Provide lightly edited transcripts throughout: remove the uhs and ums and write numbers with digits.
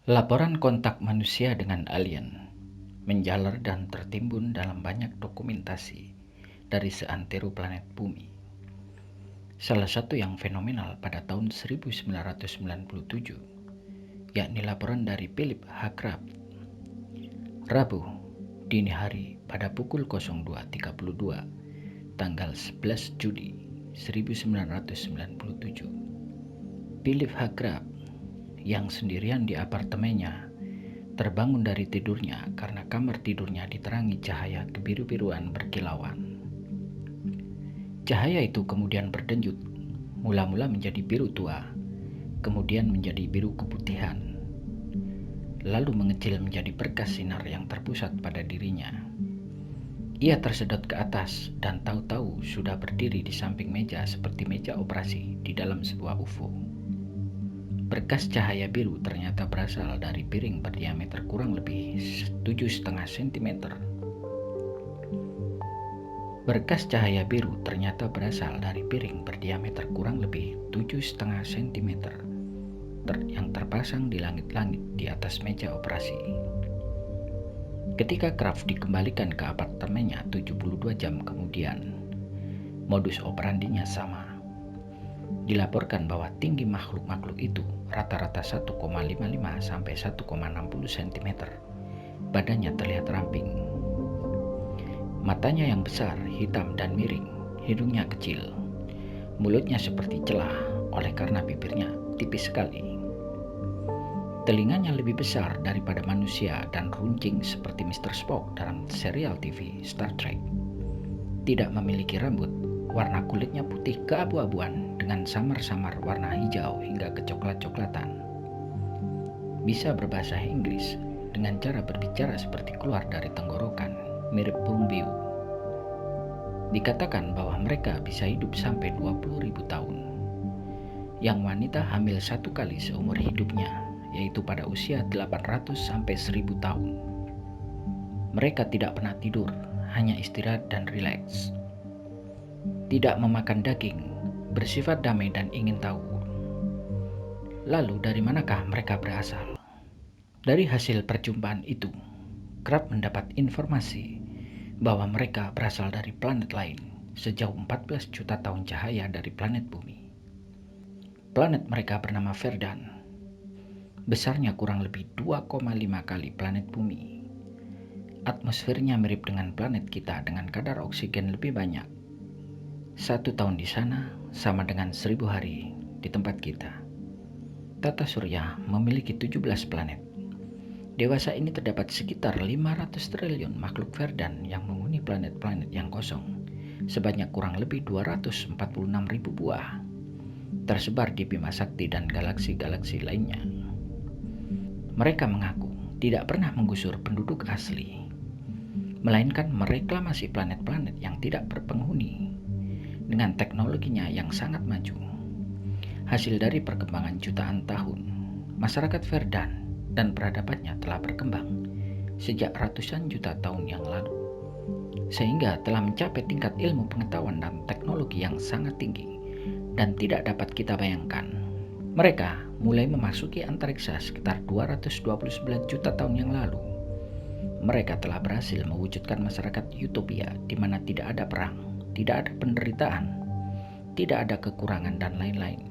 Laporan kontak manusia dengan alien menjalar dan tertimbun dalam banyak dokumentasi dari seantero planet bumi. Salah satu yang fenomenal pada tahun 1997, yakni laporan dari Philip H. Craft. Rabu, dini hari pada pukul 02.32, tanggal 11 Juli 1997. Philip H. Craft yang sendirian di apartemennya terbangun dari tidurnya karena kamar tidurnya diterangi cahaya kebiru-biruan berkilauan. Cahaya itu kemudian berdenyut, mula-mula menjadi biru tua, kemudian menjadi biru keputihan, lalu mengecil menjadi berkas sinar yang terpusat pada dirinya. Ia tersedot ke atas dan tahu-tahu sudah berdiri di samping meja seperti meja operasi di dalam sebuah UFO. Berkas cahaya biru ternyata berasal dari piring berdiameter kurang lebih 7,5 cm. Berkas cahaya biru ternyata berasal dari piring berdiameter kurang lebih 7,5 cm yang terpasang di langit-langit di atas meja operasi. Ketika Craft dikembalikan ke apartemennya 72 jam kemudian, modus operandinya sama. Dilaporkan bahwa tinggi makhluk-makhluk itu rata-rata 1,55 sampai 1,60 cm. Badannya terlihat ramping. Matanya yang besar, hitam dan miring, hidungnya kecil. Mulutnya seperti celah oleh karena bibirnya tipis sekali. Telinganya lebih besar daripada manusia dan runcing seperti Mr. Spock dalam serial TV Star Trek. Tidak memiliki rambut, warna kulitnya putih keabu-abuan dengan samar-samar warna hijau hingga kecoklat-coklatan. Bisa berbahasa Inggris dengan cara berbicara seperti keluar dari tenggorokan, mirip burung biu. Dikatakan bahwa mereka bisa hidup sampai 20.000 tahun. Yang wanita hamil satu kali seumur hidupnya, yaitu pada usia 800 sampai 1000 tahun. Mereka tidak pernah tidur, hanya istirahat dan rileks. Tidak memakan daging, bersifat damai dan ingin tahu. Lalu dari manakah mereka berasal? Dari hasil perjumpaan itu, Craft mendapat informasi bahwa mereka berasal dari planet lain sejauh 14 juta tahun cahaya dari planet bumi. Planet mereka bernama Verdan. Besarnya kurang lebih 2,5 kali planet bumi. Atmosfernya mirip dengan planet kita dengan kadar oksigen lebih banyak. 1 tahun di sana sama dengan 1000 hari di tempat kita. Tata surya memiliki 17 planet. Dewasa ini terdapat sekitar 500 triliun makhluk Verdan yang menghuni planet-planet yang kosong, sebanyak kurang lebih 246.000 buah, tersebar di Bima Sakti dan galaksi-galaksi lainnya. Mereka mengaku tidak pernah menggusur penduduk asli, melainkan mereklamasi planet-planet yang tidak berpenghuni dengan teknologinya yang sangat maju. Hasil dari perkembangan jutaan tahun, masyarakat Verdan dan peradabannya telah berkembang sejak ratusan juta tahun yang lalu, sehingga telah mencapai tingkat ilmu pengetahuan dan teknologi yang sangat tinggi dan tidak dapat kita bayangkan. Mereka mulai memasuki antariksa sekitar 229 juta tahun yang lalu. Mereka telah berhasil mewujudkan masyarakat utopia di mana tidak ada perang, tidak ada penderitaan, tidak ada kekurangan dan lain-lain.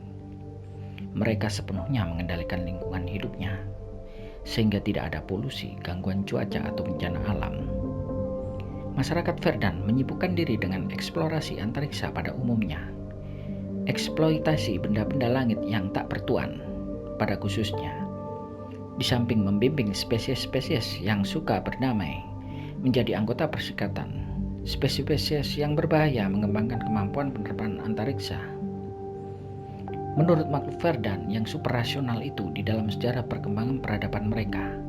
Mereka sepenuhnya mengendalikan lingkungan hidupnya, sehingga tidak ada polusi, gangguan cuaca atau bencana alam. Masyarakat Verdan menyibukkan diri dengan eksplorasi antariksa pada umumnya, eksploitasi benda-benda langit yang tak bertuan pada khususnya, di samping membimbing spesies-spesies yang suka berdamai menjadi anggota perserikatan. Spesies-spesies yang berbahaya mengembangkan kemampuan penerbangan antariksa. Menurut makhluk Verdan yang super rasional itu, di dalam sejarah perkembangan peradaban mereka,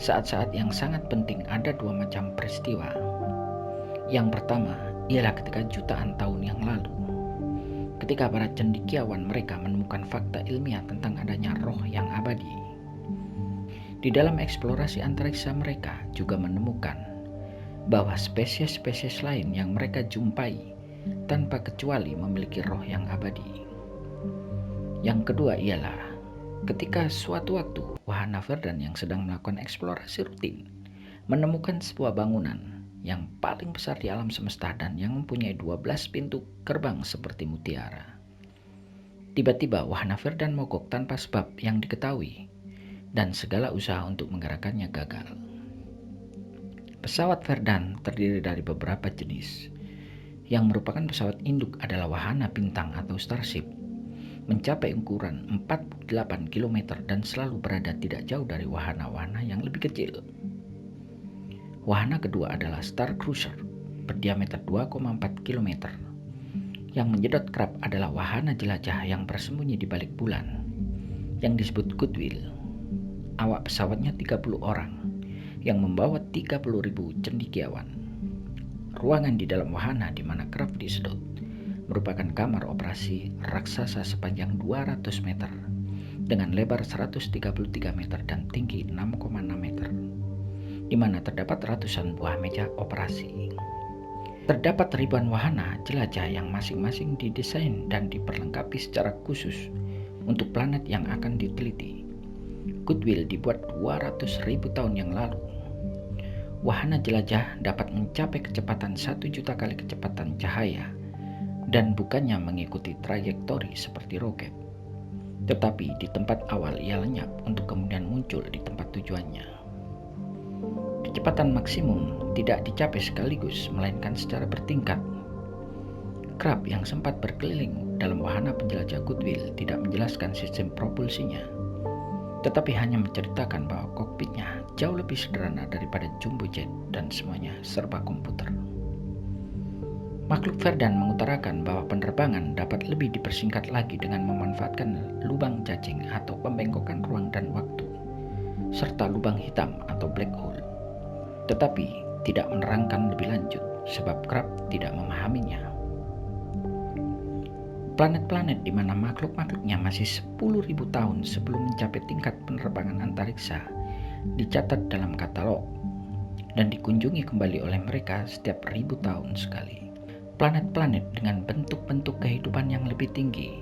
saat-saat yang sangat penting ada 2 macam peristiwa. Yang pertama ialah ketika jutaan tahun yang lalu, ketika para cendekiawan mereka menemukan fakta ilmiah tentang adanya roh yang abadi. Di dalam eksplorasi antariksa mereka juga menemukan bahwa spesies-spesies lain yang mereka jumpai tanpa kecuali memiliki roh yang abadi. Yang kedua ialah Ketika suatu waktu Wahana Verdan yang sedang melakukan eksplorasi rutin menemukan sebuah bangunan yang paling besar di alam semesta dan yang mempunyai 12 pintu gerbang seperti mutiara. Tiba-tiba Wahana Verdan mogok tanpa sebab yang diketahui dan segala usaha untuk menggerakkannya gagal. Pesawat Verdan terdiri dari beberapa jenis. Yang merupakan pesawat induk adalah Wahana Bintang atau Starship, mencapai ukuran 48 km dan selalu berada tidak jauh dari wahana-wahana yang lebih kecil. Wahana kedua adalah Star Cruiser, berdiameter 2,4 km. Yang menyedot kerap adalah wahana jelajah yang bersembunyi di balik bulan, yang disebut Goodwill. Awak pesawatnya 30 orang, yang membawa 30.000 cendekiawan. Ruangan di dalam wahana di mana kerap disedot merupakan kamar operasi raksasa sepanjang 200 meter dengan lebar 133 meter dan tinggi 6,6 meter, di mana terdapat ratusan buah meja operasi. Terdapat ribuan wahana jelajah yang masing-masing didesain dan diperlengkapi secara khusus untuk planet yang akan diteliti. Goodwill dibuat 200.000 tahun yang lalu. Wahana jelajah dapat mencapai kecepatan 1 juta kali kecepatan cahaya dan bukannya mengikuti trayektori seperti roket, tetapi di tempat awal ia lenyap untuk kemudian muncul di tempat tujuannya. Kecepatan maksimum tidak dicapai sekaligus, melainkan secara bertingkat. Krab yang sempat berkeliling dalam wahana penjelajah Goodwill tidak menjelaskan sistem propulsinya, tetapi hanya menceritakan bahwa kokpitnya jauh lebih sederhana daripada jumbo jet dan semuanya serba komputer. Makhluk Verdan mengutarakan bahwa penerbangan dapat lebih dipersingkat lagi dengan memanfaatkan lubang cacing atau pembengkokan ruang dan waktu, serta lubang hitam atau black hole, tetapi tidak menerangkan lebih lanjut sebab kerap tidak memahaminya. Planet-planet di mana makhluk-makhluknya masih 10.000 tahun sebelum mencapai tingkat penerbangan antariksa dicatat dalam katalog dan dikunjungi kembali oleh mereka setiap 1000 tahun sekali. Planet-planet dengan bentuk-bentuk kehidupan yang lebih tinggi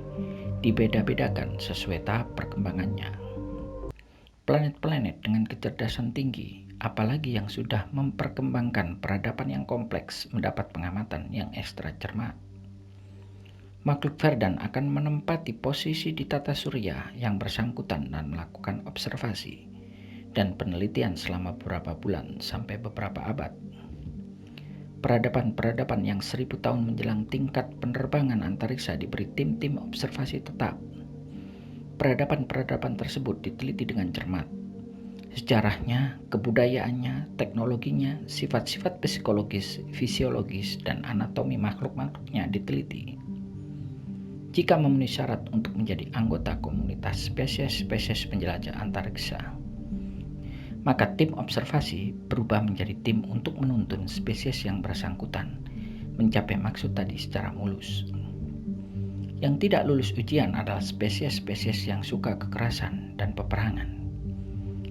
dibeda-bedakan sesuai tahap perkembangannya. Planet-planet dengan kecerdasan tinggi, apalagi yang sudah memperkembangkan peradaban yang kompleks, mendapat pengamatan yang ekstra cermat. Makhluk Verdan akan menempati posisi di tata surya yang bersangkutan dan melakukan observasi dan penelitian selama beberapa bulan sampai beberapa abad. Peradaban-peradaban yang 1000 tahun menjelang tingkat penerbangan antariksa diberi tim-tim observasi tetap. Peradaban-peradaban tersebut diteliti dengan cermat. Sejarahnya, kebudayaannya, teknologinya, sifat-sifat psikologis, fisiologis, dan anatomi makhluk-makhluknya diteliti. Jika memenuhi syarat untuk menjadi anggota komunitas spesies-spesies penjelajah antariksa, maka tim observasi berubah menjadi tim untuk menuntun spesies yang bersangkutan mencapai maksud tadi secara mulus. Yang tidak lulus ujian adalah spesies-spesies yang suka kekerasan dan peperangan,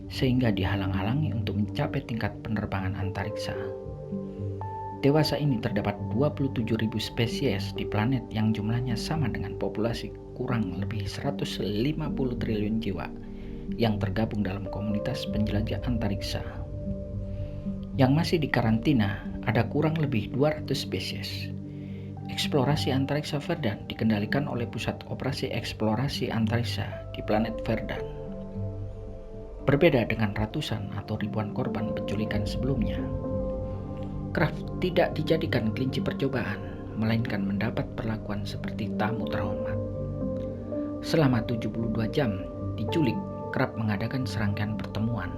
sehingga dihalang-halangi untuk mencapai tingkat penerbangan antariksa. Dewasa ini terdapat 27.000 spesies di planet yang jumlahnya sama dengan populasi kurang lebih 150 triliun jiwa yang tergabung dalam komunitas penjelajah antariksa. Yang masih dikarantina ada kurang lebih 200 spesies. Eksplorasi antariksa Verdan dikendalikan oleh Pusat Operasi Eksplorasi Antariksa di planet Verdan. Berbeda dengan ratusan atau ribuan korban penculikan sebelumnya, Kraft tidak dijadikan kelinci percobaan, melainkan mendapat perlakuan seperti tamu terhormat. Selama 72 jam diculik, kerap mengadakan serangkaian pertemuan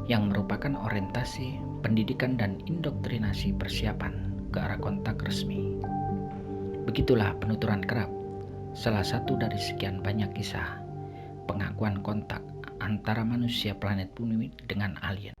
yang merupakan orientasi, pendidikan, dan indoktrinasi persiapan ke arah kontak resmi. Begitulah penuturan kerap, salah satu dari sekian banyak kisah pengakuan kontak antara manusia planet bumi dengan alien.